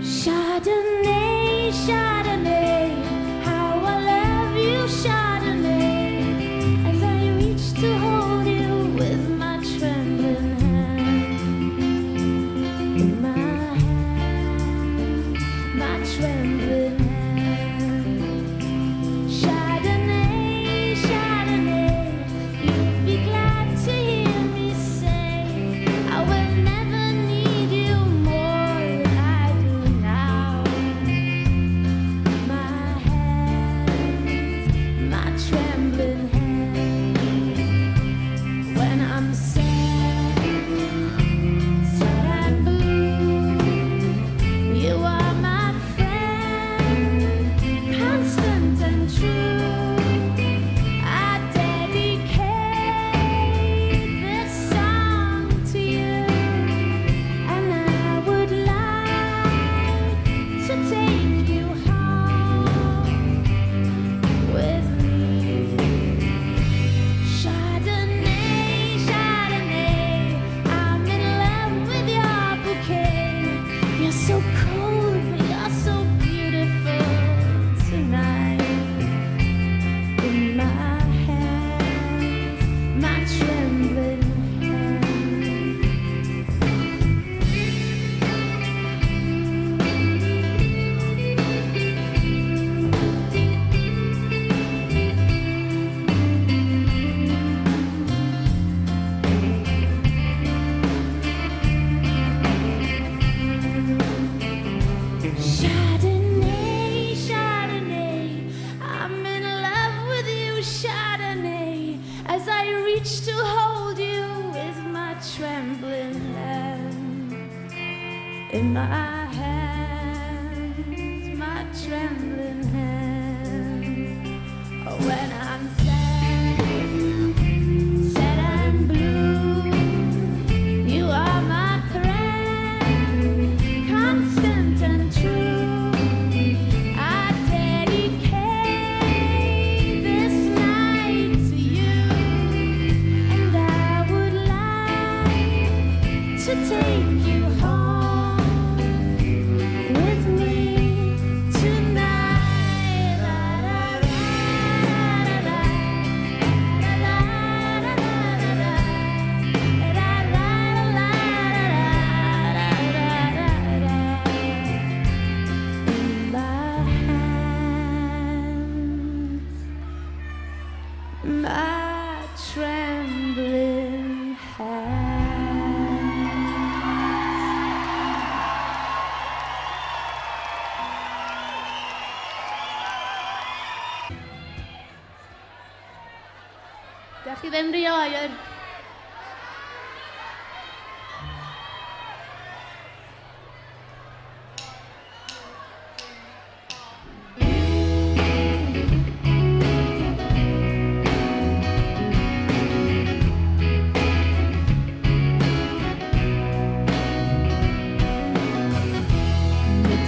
Chardonnay, Chardonnay, how I love you, Chardonnay, as I reach to hold you with my trembling hand, in my hand, my trembling hand. Chardonnay, Chardonnay, you'll be glad to hear me say I will never need you more than I do now. My hands, my trembling hands, when I'm sad, sad and blue, you are my friend, constant and true. I dedicate this song to you, and I would like to take you home with me. Chardonnay, Chardonnay, I'm in love with your bouquet. You're so cold, but you're so beautiful tonight. In my hands, my trembling hands. Chardonnay, Chardonnay, I'm in love with you, Chardonnay, as I reach to hold you with my trembling hand. In my hands, my trembling hand. When I'm sad, sad and blue, you are my friend, constant and true. I dedicate this night to you, and I would like to take you home with me tonight. La, la, la, la, la, la, la, la, la, la, my trembling hands. Diolch i ddim rhy oer.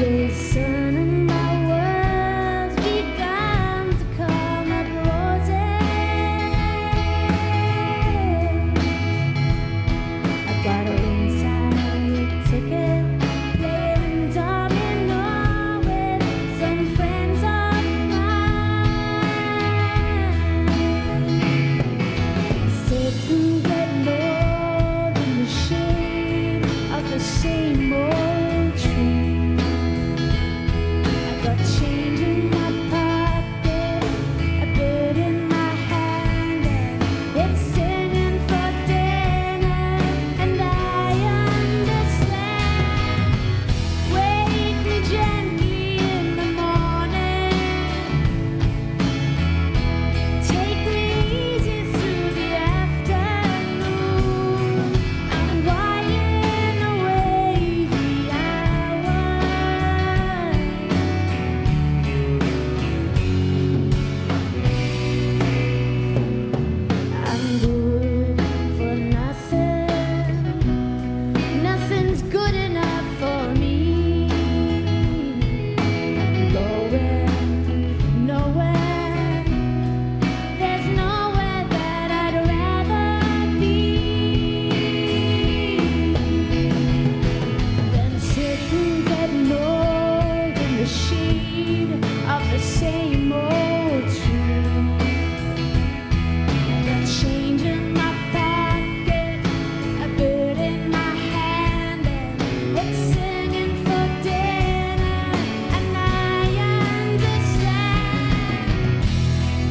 Today's sun and my words began to come up roses. I got an inside ticket, playing domino with some friends of mine. Sitting getting old in the shade of the same old tree. I got change in my pocket, a bird in my hand, and it's singing for dinner. And I understand. Wake me gently in the morning, take me easy through the afternoon. I'm whiling away the hours. I'm good for nothing. Nothing's good enough for me. Going nowhere. There's nowhere that I'd rather be than sitting getting old in the shade of the same old tree. Got change in my pocket, a bird in my hand, and it's singing for dinner. And I understand.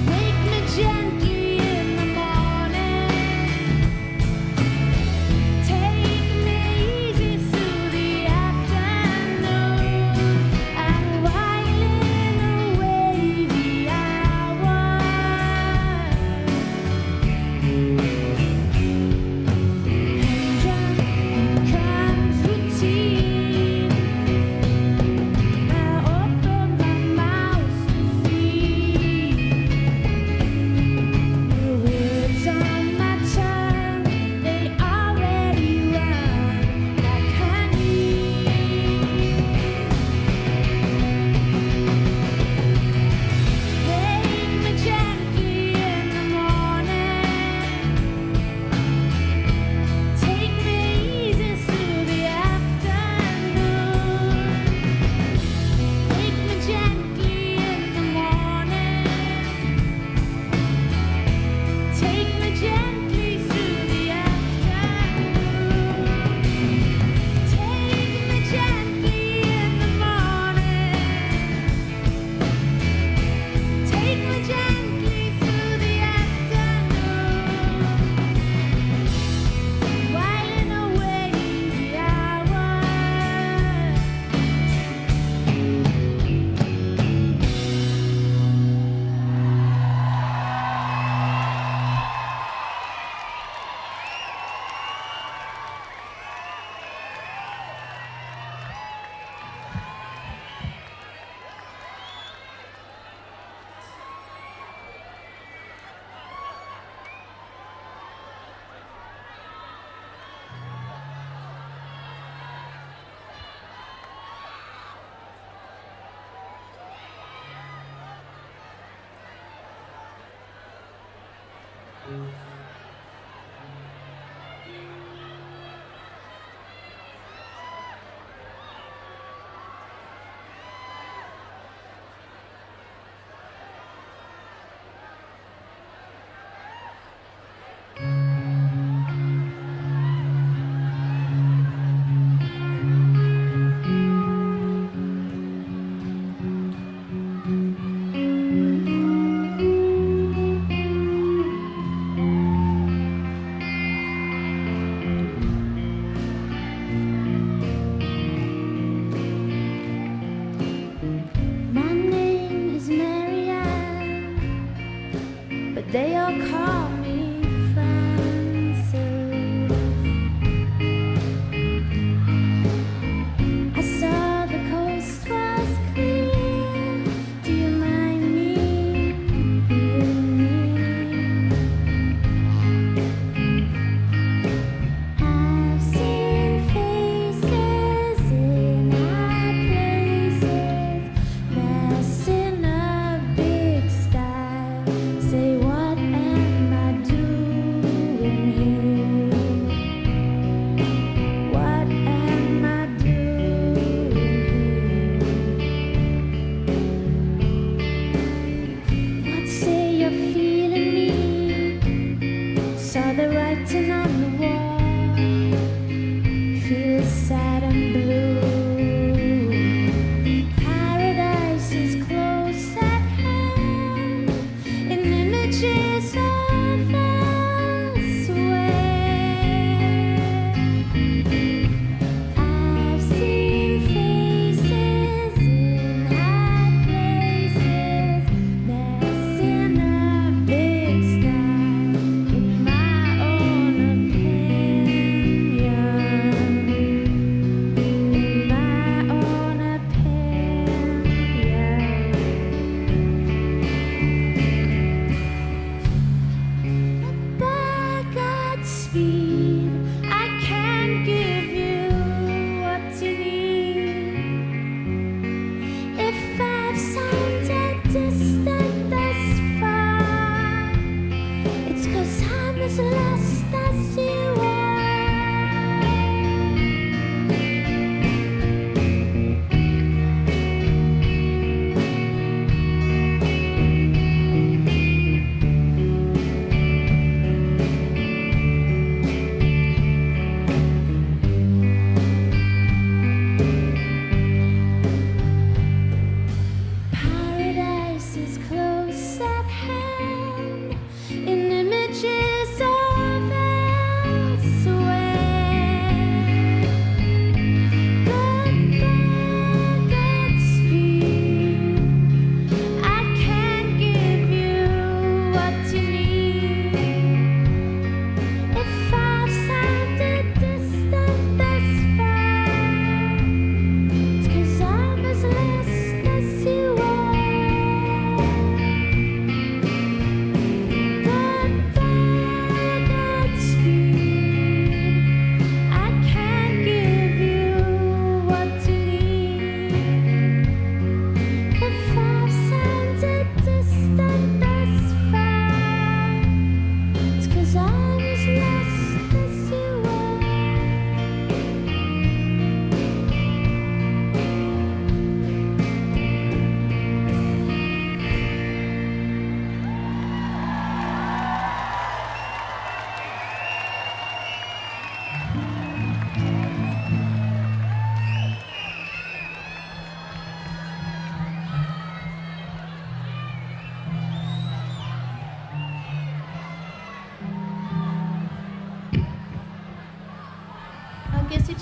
Wake me gently in the morning, take me easy through the afternoon. I'm whiling away the hours. Comes routine. I open my mouth to feed. The words on my tongue, they already run like honey. Take me gently in the morning, take me easy through the afternoon. Take me gently in the morning, take me gently through the afternoon. Take me gently in the morning, take me gently through the afternoon. Whiling away the hours.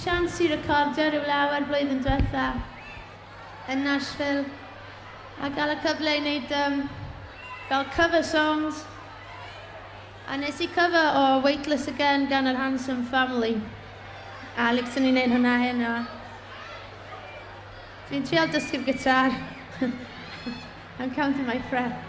chance i recordio ryw lawer blwyddyn diwetha yn Nashville a gael y cyfle i wneud fel cover songs a nes i cover o Weightless Again gan yr Handsome Family a licio ni'n neud hwnna heno. Dwi'n trial dysgu'r gitar. I'm counting my frets.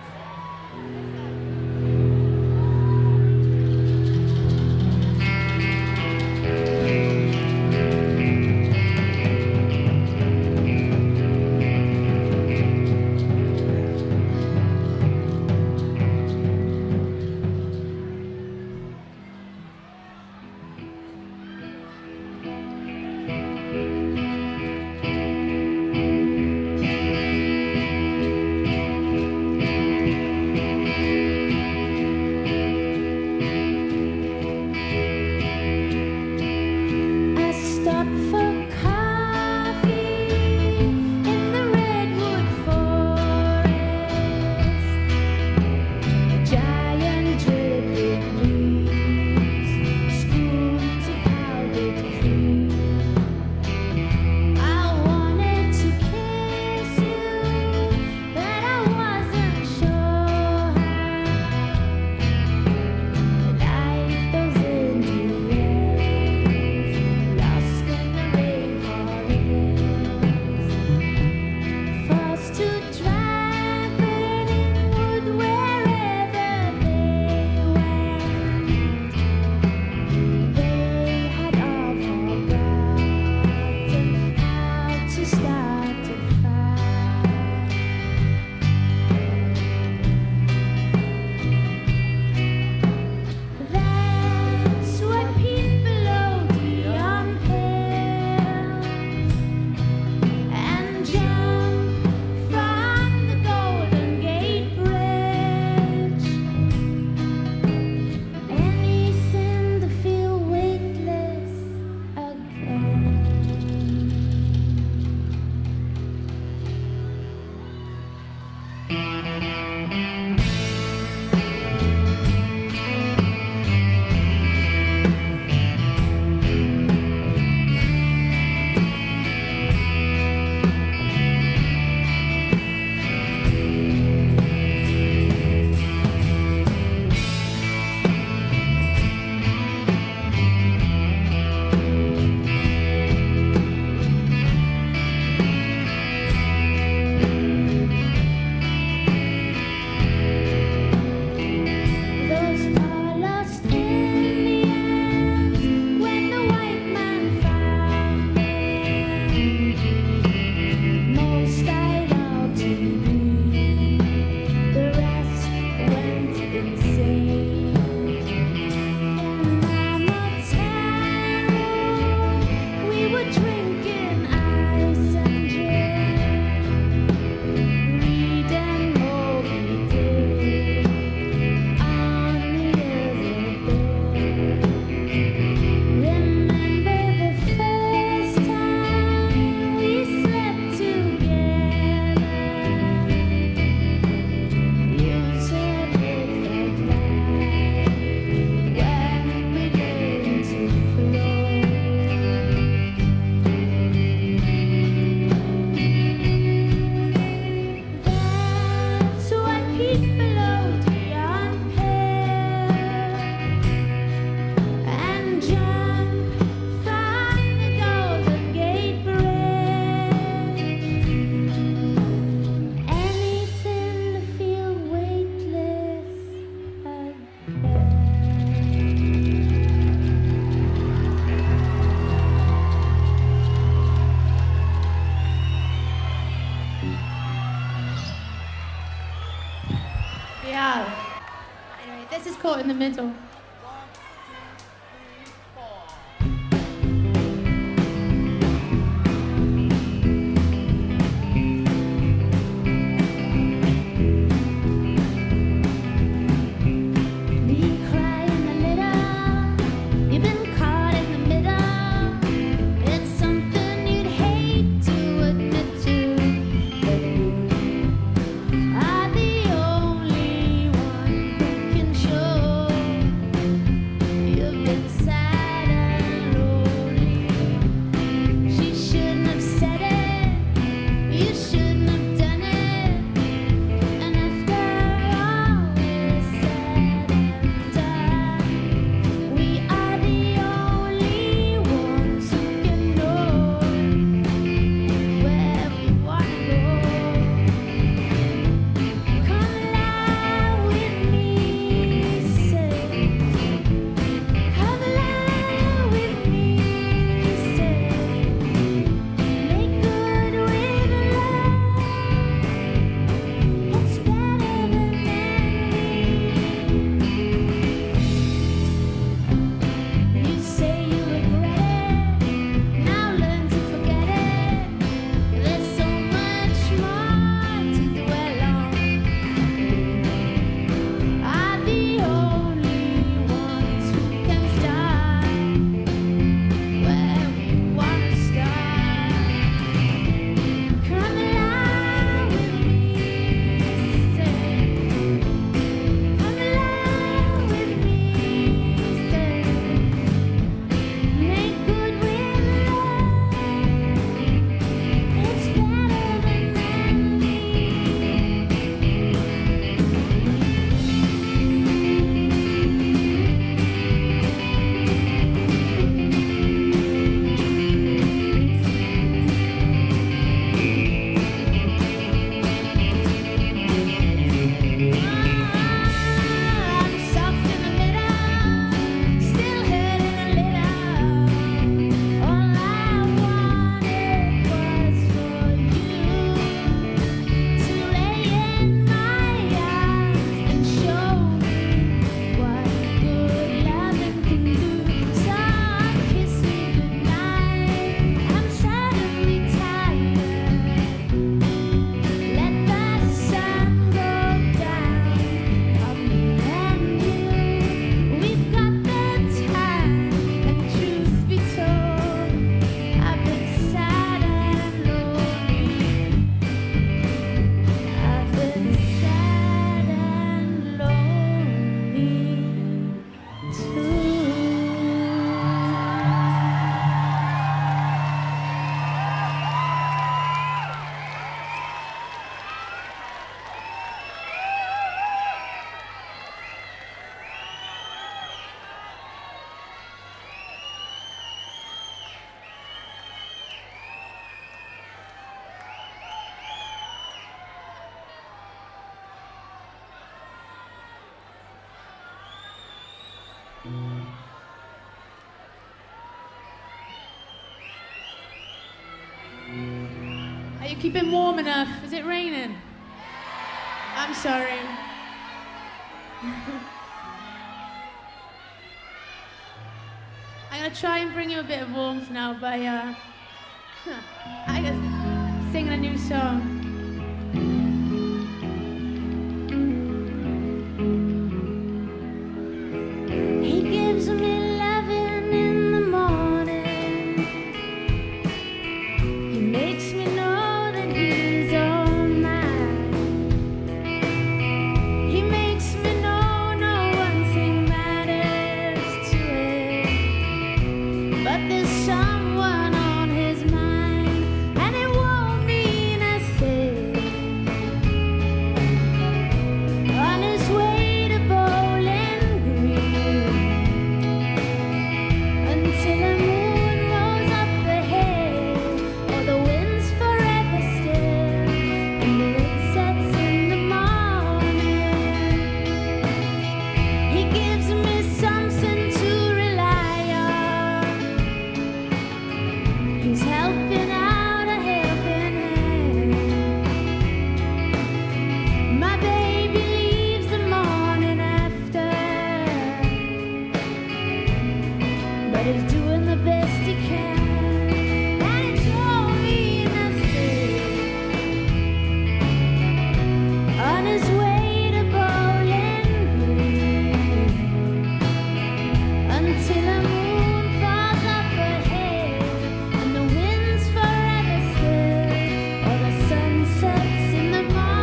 Anyway, this is Caught in the Middle. Are the only one who can show Are you keeping warm enough? Is it raining? I'm sorry. I'm gonna try and bring you a bit of warmth now by I guess singing a new song. He gives me loving in the morning. He makes me know that he's all mine. He makes me know no one thing matters to him, but there's someone on his mind, and it won't mean a thing. On his way to Bowling Green, until the moon rolls up ahead, or the wind's forever still, and the wind sets in the morning. He gives me something to rely on. He's helping out a helping hand. My baby leaves the morning after, but he's doing the best he can, and it don't mean nothing. On his way to Bowling Green, until the moon falls up ahead, and the wind's forever still, or the sun sets in the morning.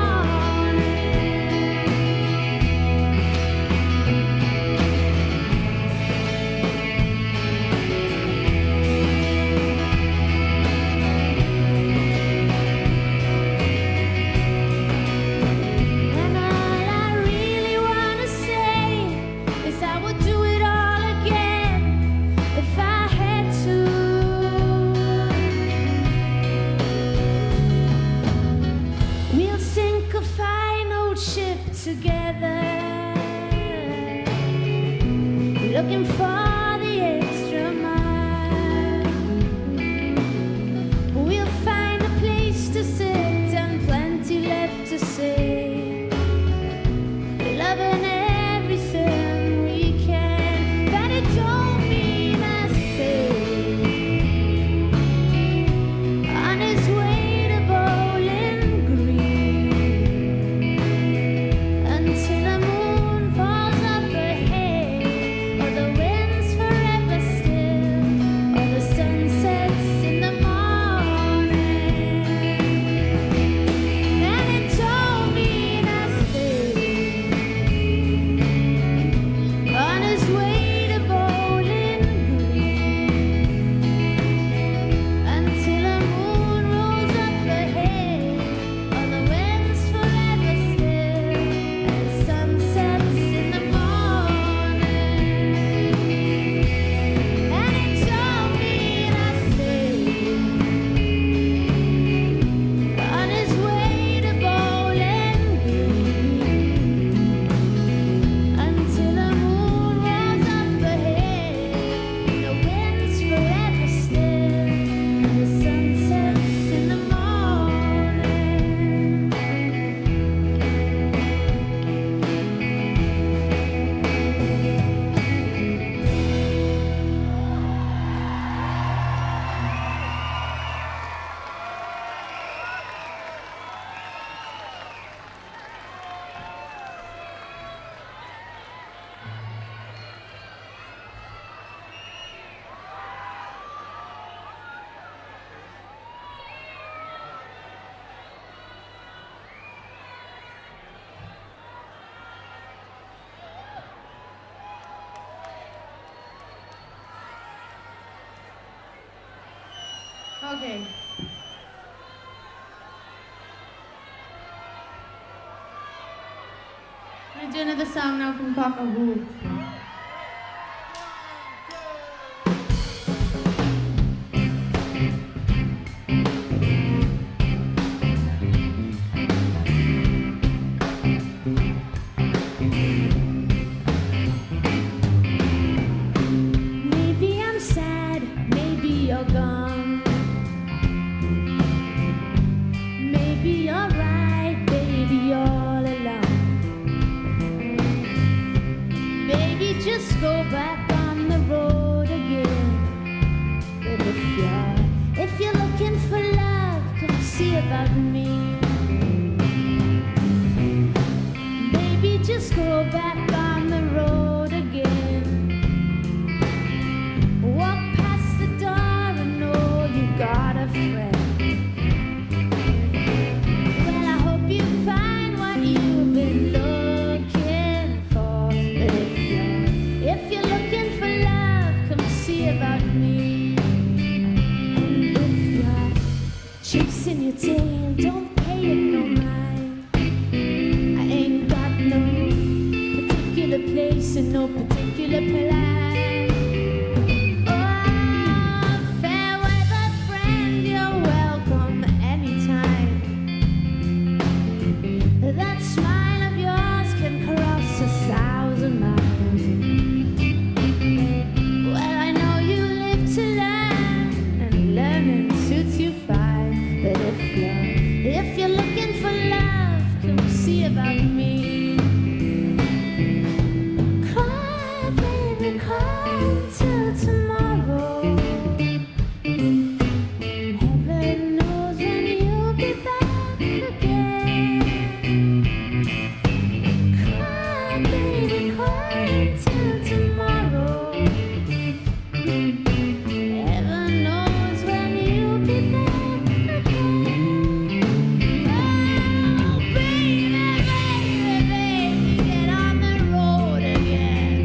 And all I really wanna say is I would do it all again if I had to. We'll sink a fine old ship together, looking for the extra mile. We'll find a place to sit and plenty left to say, loving everything we can, but it don't mean a thing. On his way to Bowling Green, until the moon falls up ahead, or the wind's forever still, or the sun sets in the morning. And it don't mean a thing. On his way to Bowling Green, until the moon rolls up ahead, or the wind's forever still, and the sun sets in the morning. And it don't mean a thing. On his way to Bowling Green, until the moon rolls up ahead, the wind's forever still, and the sun sets in the morning. Okay. I'm gonna do another song now from Cock a Hoop. Maybe I'm sad, maybe you're gone. about me. Baby, just go back on the road again. Walk past the door and know you got a friend. Well, I hope you find what you've been looking for. But if you're looking for love, come see about me. And if you're chasing your tail, don't pay it no mind. I ain't got no particular place and no particular plan. Oh, fair weather friend, you're welcome anytime. That smile of yours can cross 1,000 miles. Well, I know you live to learn, and learning suits you fine. But if you're looking for love, come see about me. Cry, baby, cry till tomorrow. Heaven knows when you'll be back again. Cry, baby, cry till tomorrow. Heaven knows when you'll be back again. Oh, baby, baby, baby, get on the road again.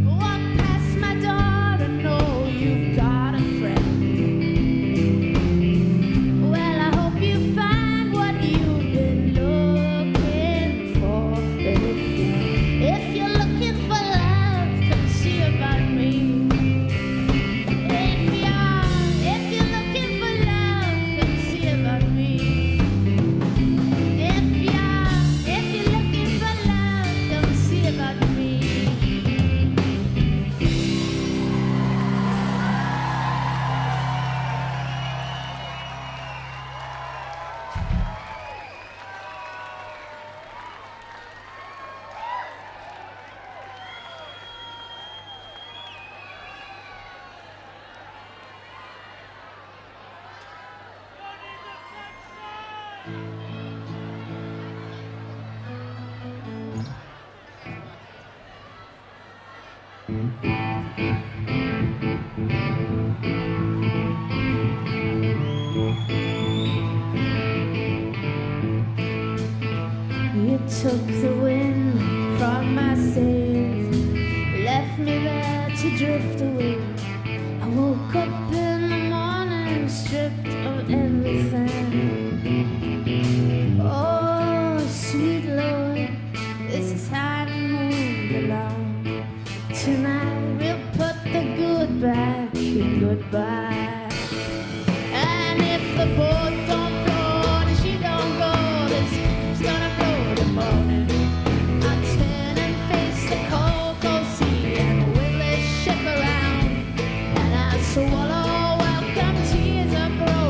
Walk past my door and know you've got a friend. Well, I hope you find what you've been looking for. But if you're looking for love, come see about me. If you're looking for love, come see about me. If you're looking for love, come see about me. You took the wind from my sails, left me there to drift away. I woke up in the morning stripped of everything. Oh, sweet Lord, this time moved along. Tonight we'll put the good back in goodbye. And if the boat don't float and she don't go, it's gonna blow the morning. I'll turn and face the cold, cold sea and wheel this ship around. And I'll swallow welcome tears of broken.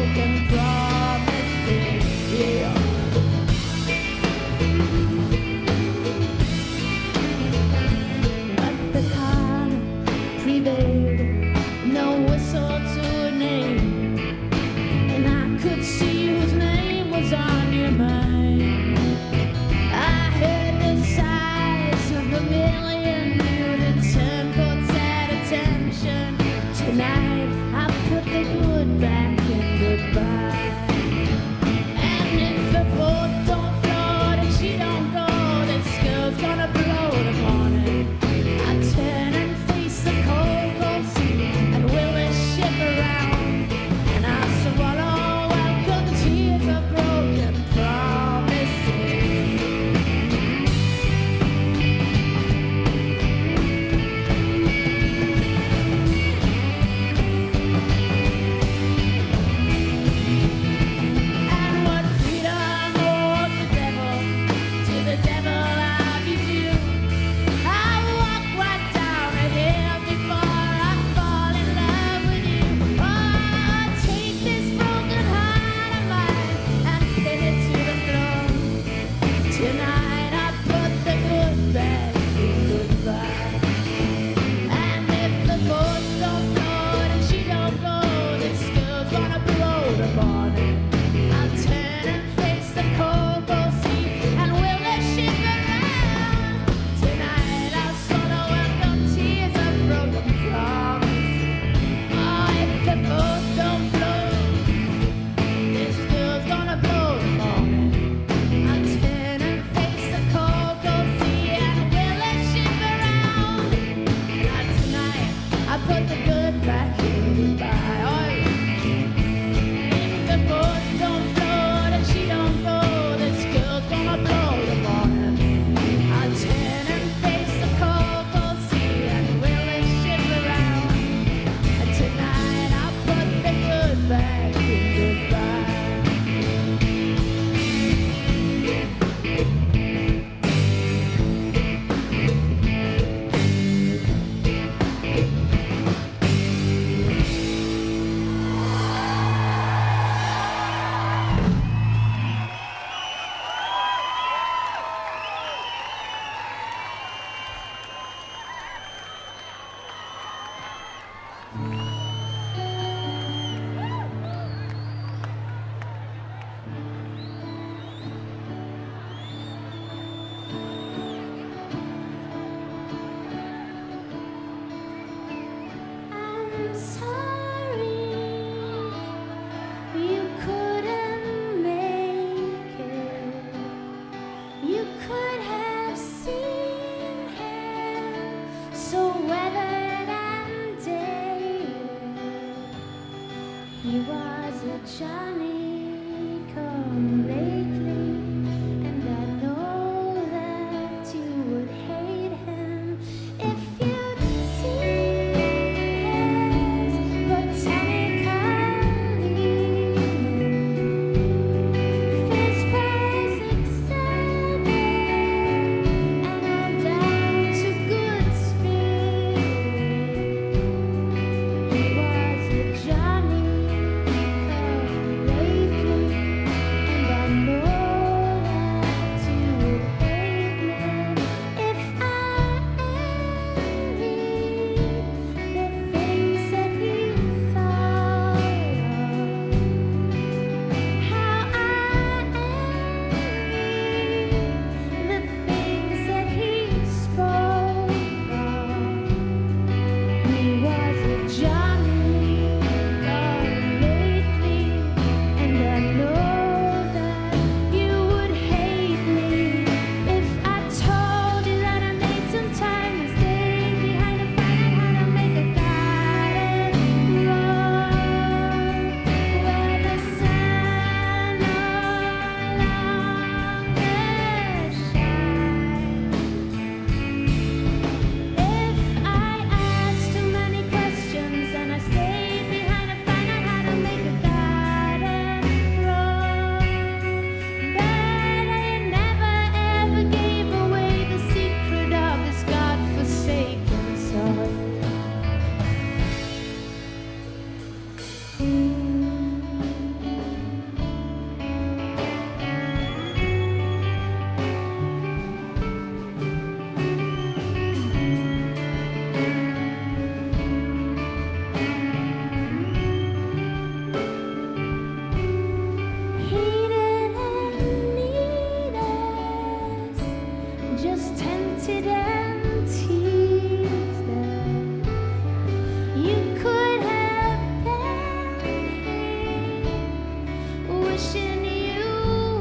wishing you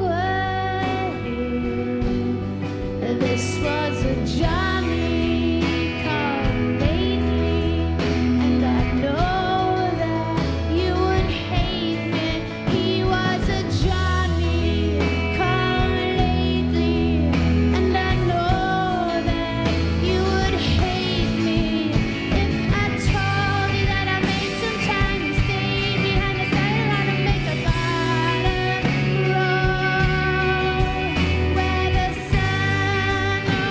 were here. This was a Johnny come lately, and I know that you would hate me. He was a Johnny come lately, and I know that you would hate me if I told you that I made some time and stayed behind the sideline to make a bottom roll where the sun no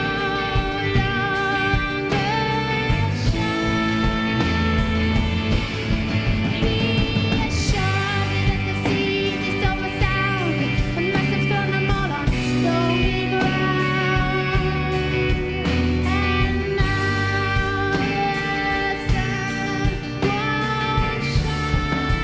longer shines. He assured me that the seas he stole my sound and must have thrown them all on stony ground. And now the sun won't shine.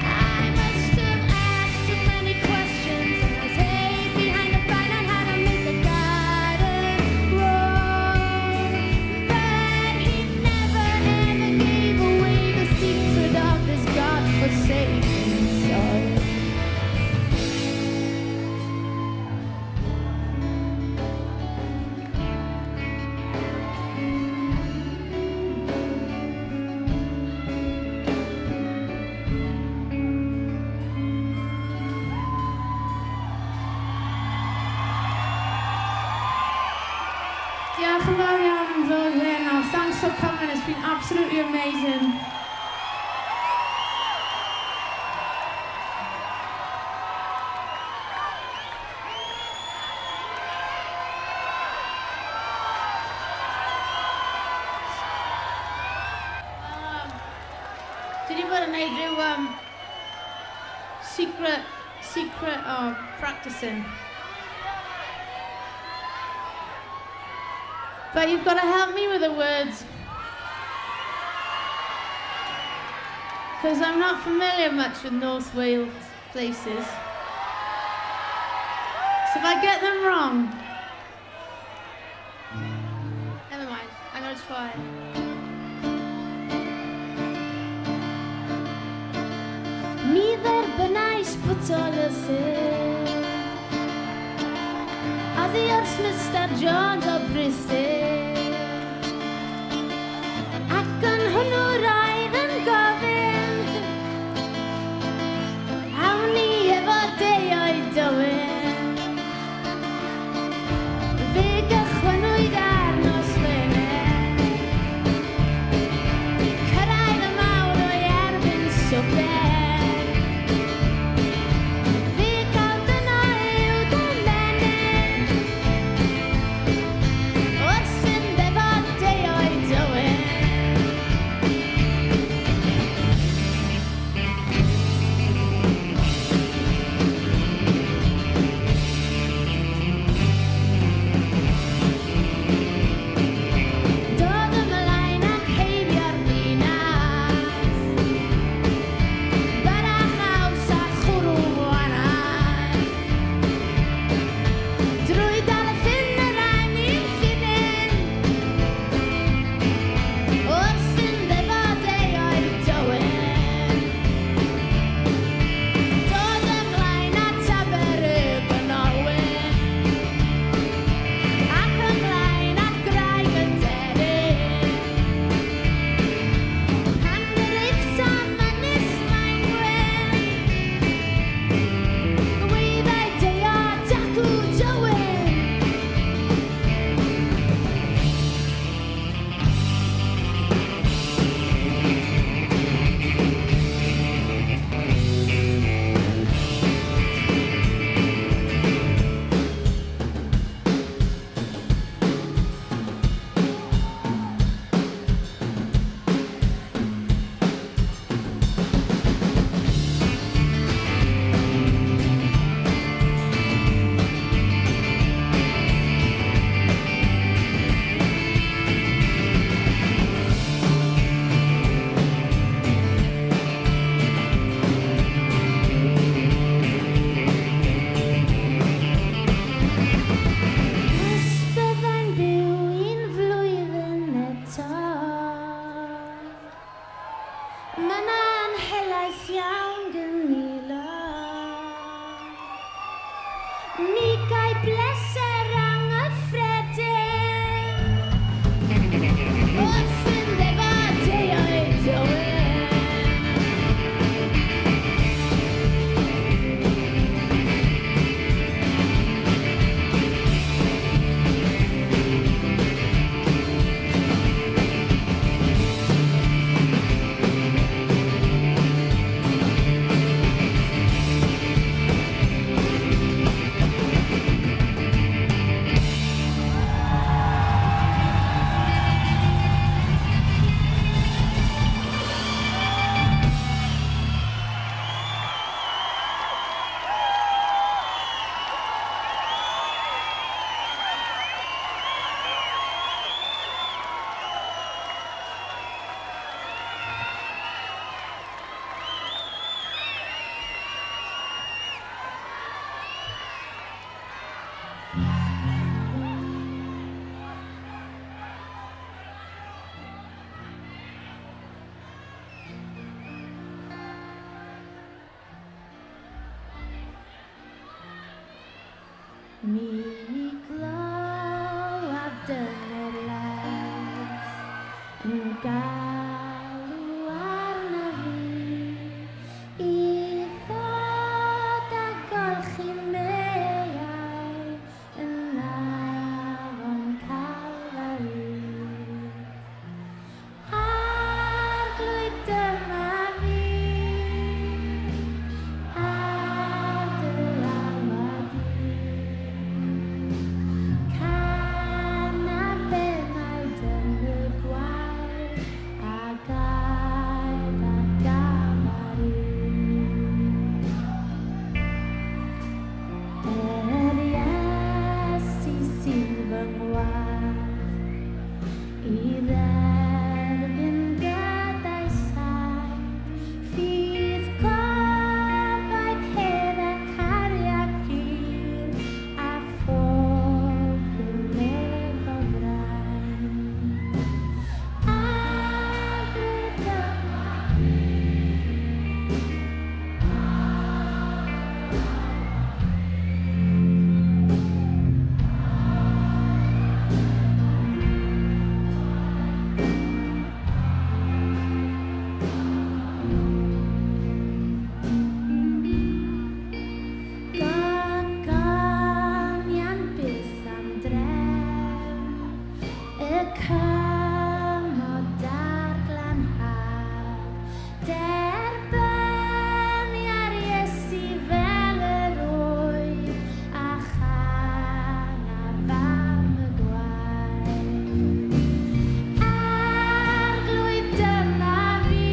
I must have asked too many questions and was hid behind a fight on how to make the garden grow. But he never ever gave away the secret of this godforsaken soul. Diolch yn fawr iawn am ddod heno. Thanks for coming, it's been absolutely amazing. Dwi wedi bod yn neud rhyw secret practicing. But you've got to help me with the words, because I'm not familiar much with North Wales places. So if I get them wrong, never mind, I'm going to try. Mi dderbynais botol y ffilm Oddi wrth Mr Jones o Bristol ac yn hwnnw roedd yn gofyn awn ni efo deoedd dywyn fe gychwynnwyd ar nos Wener cyrraedd y mawr o'i erbyn swper Wrth fynd Mi glywaf dynelais yn galw arna fi i ddod a golchi meiau yn afon Calfari. Arglwydd dyma fi ar dy alwad i. Canabenaid yn y gwair a gael a gafari. Iesu sy'n fy ngwaith i dderbyn gadau saith, fydd gofod hedd a cariad pur a ffwrdd yn efo frain. Arglwydd dyma gogonian byth am drefn, y cymod a'r glanhad, derbynnu ar Iesu fel yr oedd a chanaf am y gwaith. Arglwydd dyma fi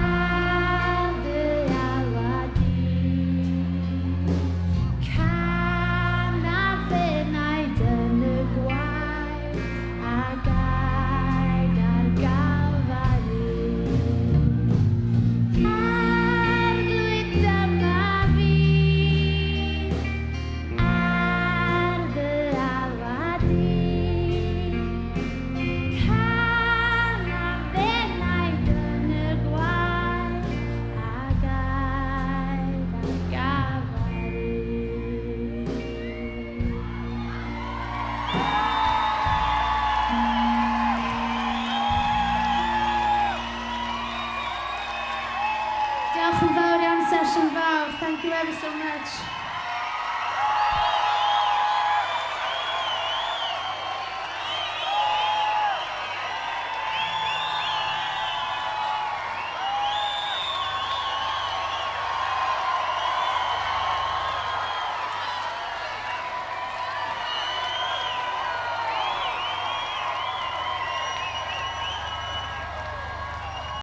ar dy alwad i. Canabenaid yn y gwair a gael ar Galfari. Arglwydd dyma fi ar dy alwad i. Canabenaid yn y gwair a gael ar Galfari. Diolch yn fawr iawn, sesiwn fawr. Thank you ever so much.